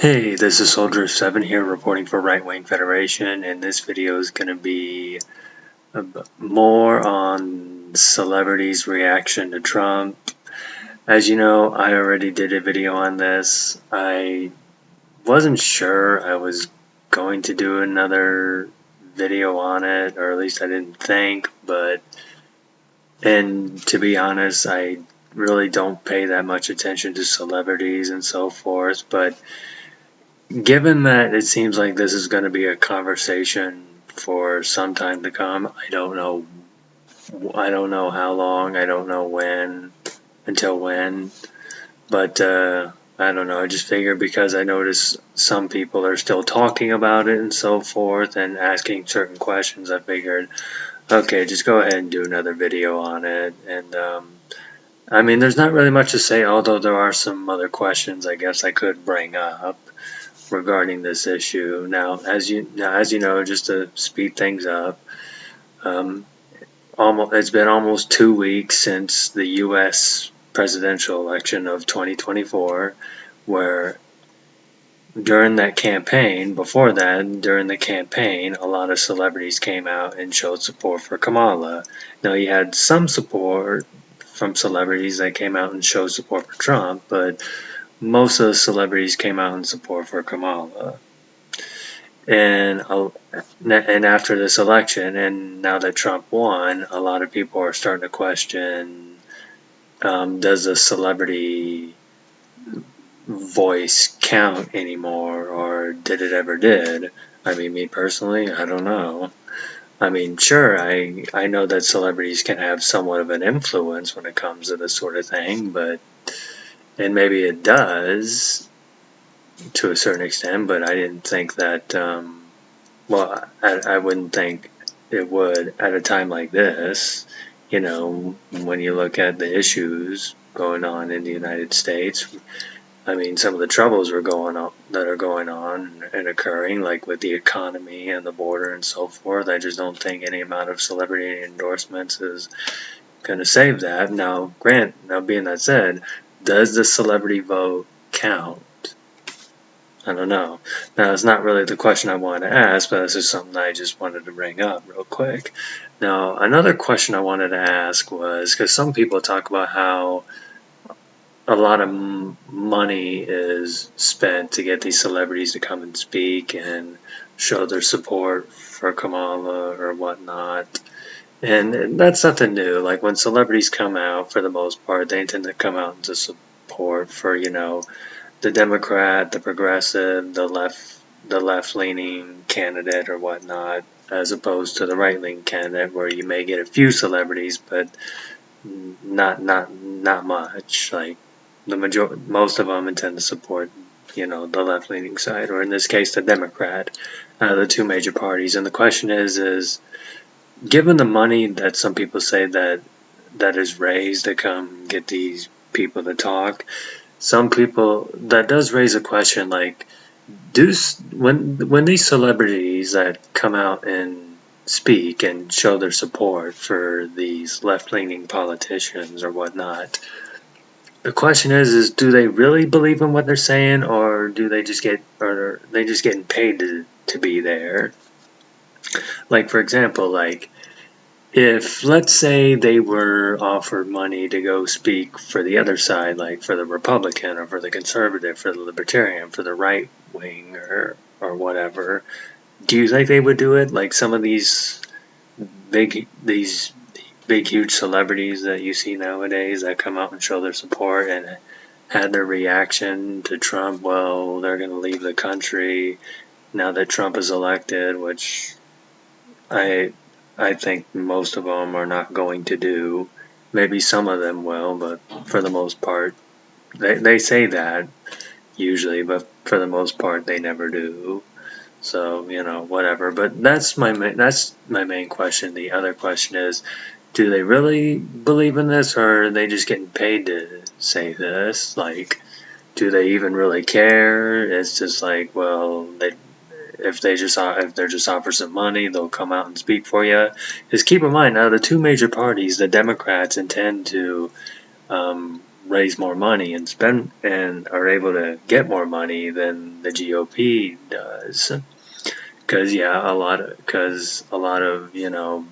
Hey, this is Soldier7 here reporting for Right Wing Federation, and this video is going to be more on celebrities' reaction to Trump. As you know, I already did a video on this. I wasn't sure I was going to do another video on it, or at least I didn't think, and to be honest, I really don't pay that much attention to celebrities and so forth, but given that it seems like this is going to be a conversation for some time to come, I don't know how long, I don't know until when, but I don't know, I just figured because I noticed some people are still talking about it and so forth and asking certain questions, I figured, okay, just go ahead and do another video on it. And I mean, there's not really much to say, although there are some other questions I guess I could bring up regarding this issue. Now, as you know, just to speed things up, it's been almost 2 weeks since the U.S. presidential election of 2024, where during that campaign, during the campaign, a lot of celebrities came out and showed support for Kamala. Now, you had some support from celebrities that came out and showed support for Trump, but most of the celebrities came out in support for Kamala. And after this election, and now that Trump won, a lot of people are starting to question, does the celebrity voice count anymore, or did it ever did? I mean, me personally, I don't know. I mean, sure, I know that celebrities can have somewhat of an influence when it comes to this sort of thing, and maybe it does, to a certain extent, but I didn't think that, well, I wouldn't think it would at a time like this, when you look at the issues going on in the United States. I mean, some of the troubles that are going on and occurring, like with the economy and the border and so forth. I just don't think any amount of celebrity endorsements is going to save that. Now, being that said, does the celebrity vote count? I don't know. Now, it's not really the question I wanted to ask, but this is something I just wanted to bring up real quick. Now, another question I wanted to ask was, because some people talk about how a lot of money is spent to get these celebrities to come and speak and show their support for Kamala or whatnot. And that's nothing new. Like, when celebrities come out, for the most part, they tend to come out into support for, the Democrat, the progressive, the left-leaning candidate or whatnot, as opposed to the right-leaning candidate, where you may get a few celebrities, but not much. Like, most of them intend to support, the left-leaning side, or in this case, the Democrat, the two major parties. And the question is, given the money that some people say that is raised to come get these people to talk, some people, that does raise a question, like, when these celebrities that come out and speak and show their support for these left-leaning politicians or whatnot, the question is do they really believe in what they're saying, or are they just getting paid to be there? Like, for example, like, if, let's say, they were offered money to go speak for the other side, like for the Republican or for the conservative, for the libertarian, for the right wing or whatever, do you think they would do it? Like some of these big huge celebrities that you see nowadays that come out and show their support and had their reaction to Trump, well, they're going to leave the country now that Trump is elected, which I think most of them are not going to do. Maybe some of them will, but for the most part, they say that usually, but for the most part, they never do. So, whatever. But that's my main question. The other question is, do they really believe in this, or are they just getting paid to say this? Like, do they even really care? It's just like, well, if they're just offer some money, they'll come out and speak for you. Just keep in mind, now the two major parties, the Democrats intend to raise more money and spend and are able to get more money than the GOP does. Because a lot of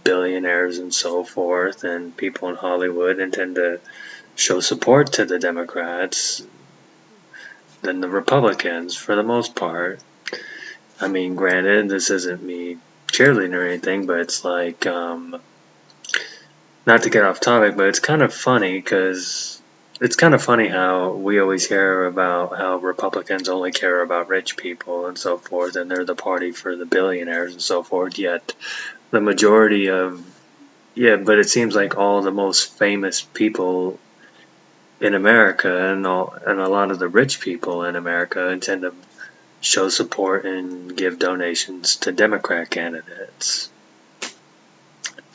billionaires and so forth and people in Hollywood intend to show support to the Democrats than the Republicans for the most part. I mean, granted, this isn't me cheerleading or anything, but it's like, not to get off topic, but it's kind of funny because it's kind of funny how we always hear about how Republicans only care about rich people and so forth, and they're the party for the billionaires and so forth, yet the majority of, but it seems like all the most famous people in America and a lot of the rich people in America intend to show support and give donations to Democrat candidates.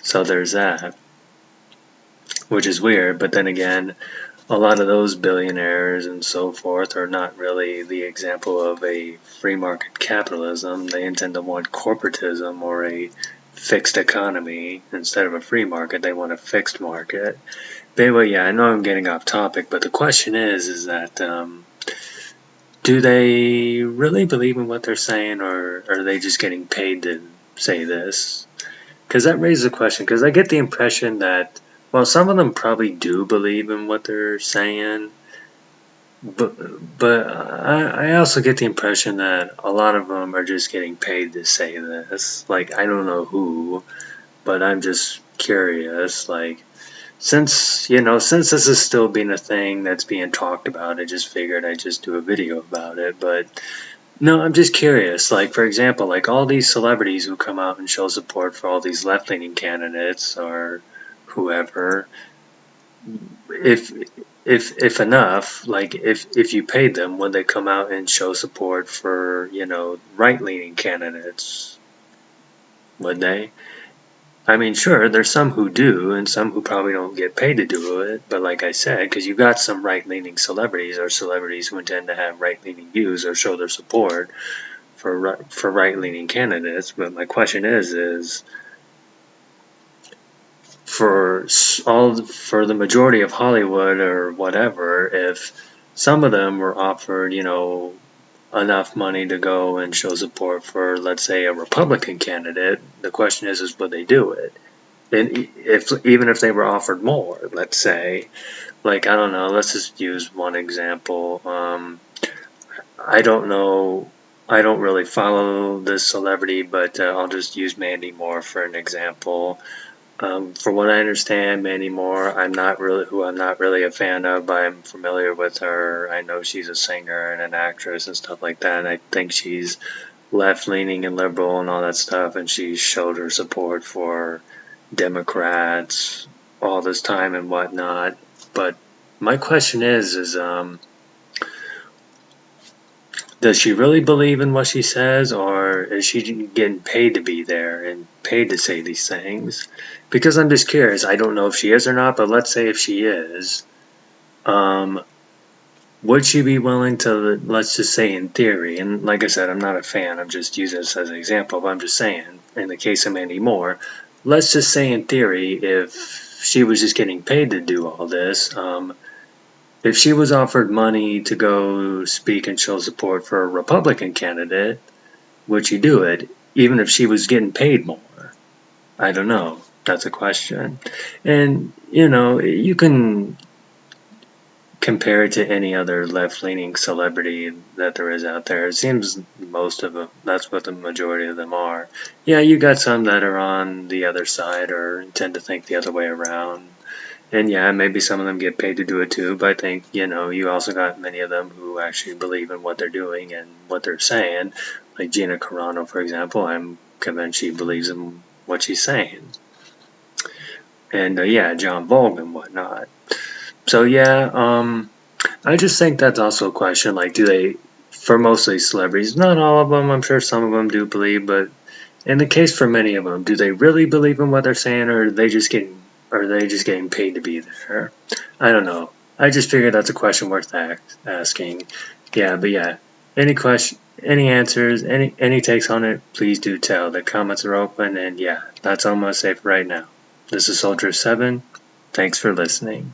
So there's that, which is weird, but then again, a lot of those billionaires and so forth are not really the example of a free market capitalism. They intend to want corporatism or a fixed economy instead of a free market. They want a fixed market. But anyway, I know I'm getting off topic, but the question is that do they really believe in what they're saying, or are they just getting paid to say this? Because that raises a question, because I get the impression that, well, some of them probably do believe in what they're saying, but I also get the impression that a lot of them are just getting paid to say this. Like, I don't know who, but I'm just curious, like, since this is still being a thing that's being talked about, I just figured I'd just do a video about it. But no, I'm just curious. Like, for example, like all these celebrities who come out and show support for all these left-leaning candidates or whoever, if enough, like if you paid them, would they come out and show support for right-leaning candidates? Would they? I mean, sure, there's some who do, and some who probably don't get paid to do it, but like I said, because you've got some right-leaning celebrities or celebrities who intend to have right-leaning views or show their support for right-leaning candidates, but my question is for the majority of Hollywood or whatever, if some of them were offered, enough money to go and show support for, let's say, a Republican candidate, the question is would they do it? And even if they were offered more, let's say, like, I don't know, let's just use one example. I don't know, I don't really follow this celebrity, but I'll just use Mandy Moore for an example. From what I understand, Mandy Moore, I'm not really a fan of, but I'm familiar with her. I know she's a singer and an actress and stuff like that, and I think she's left-leaning and liberal and all that stuff, and she showed her support for Democrats all this time and whatnot. But my question is does she really believe in what she says, or is she getting paid to be there and paid to say these things? Because I'm just curious. I don't know if she is or not, but let's say if she is, would she be willing to, let's just say in theory, and like I said, I'm not a fan, I'm just using this as an example, but I'm just saying, in the case of Mandy Moore, let's just say in theory, if she was just getting paid to do all this, if she was offered money to go speak and show support for a Republican candidate, would she do it, even if she was getting paid more? I don't know. That's a question. And, you can compare it to any other left-leaning celebrity that there is out there. It seems most of them, that's what the majority of them are. Yeah, you got some that are on the other side or tend to think the other way around. And yeah, maybe some of them get paid to do it too, but I think, you also got many of them who actually believe in what they're doing and what they're saying. Like Gina Carano, for example, I'm convinced she believes in what she's saying. And John Volk and whatnot. So I just think that's also a question, like, do they, for mostly celebrities, not all of them, I'm sure some of them do believe, but in the case for many of them, do they really believe in what they're saying, or are they just getting paid to be there? I don't know. I just figured that's a question worth asking. Any question, any answers, any takes on it, please do tell. The comments are open, and that's all I'm going to say for right now. This is Soldier 7. Thanks for listening.